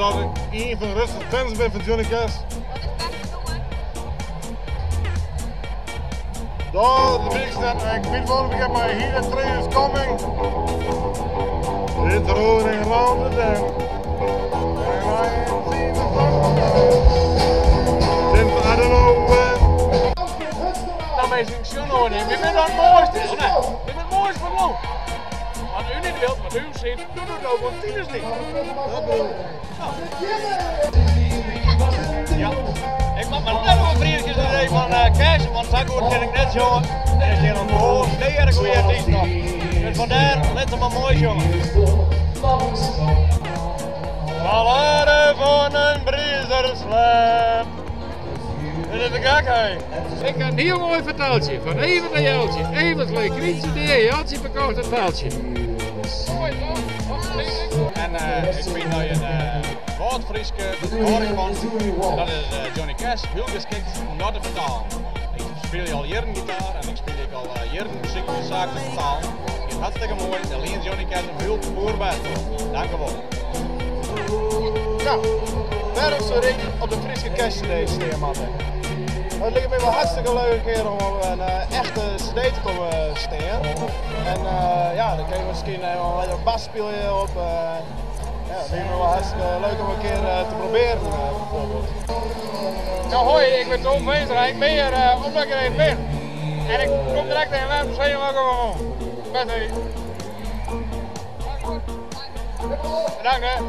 dat ik een van de rustige fans ben van Johnny Cash. Daar de week staat ik weet wel, ik heb my hele train is coming. Dit rolling around the dam. And I ain't seen the sun since I don't know when. Nou, wij zijn zo nog niet. We zijn het mooiste, of nee? We zijn het mooiste van ons. Wat u niet wilt, wat u ziet, doe het ook, want tien is niet. Ja, ik mag maar net een vriendjes idee van Cash, want zo goed ken ik net zo. Er is hier een behoorlijk erg goede artiest nog. Dus vandaar, let hem maar mooi jongen. Ballade van een briezerslam. Dit is de gekheid. Ik heb een heel mooi vertaaltje van Evert en Jeltje. Evert leuk krietje, die Jeltje verkoopt het taaltje. En ik weet dat je een woordfrieske hoor van. En dat is Johnny Cash, heel geschikt om dat te vertalen. Ik speel al jaren gitaar en ik speel al jaren muziek in zaken te vertalen. Het is hartstikke mooi, alleen Johnny Cash een heel voorbeeld. Dank u wel. Nou, daarom zou ik op de Friese Cash CD staan, man. Het lijkt me wel hartstikke leuk een keer om op een echte CD te komen staan. En ja, dan kun je misschien wel een bas spelen op. Ja, dat lijkt me wel hartstikke leuk om een keer te proberen, bijvoorbeeld. Nou hoi, ik ben Tom Veenstra, ik ben hier omdat ik er even ben. En ik kom direct in mijn museum ook gewoon. Met u. Bedankt hè.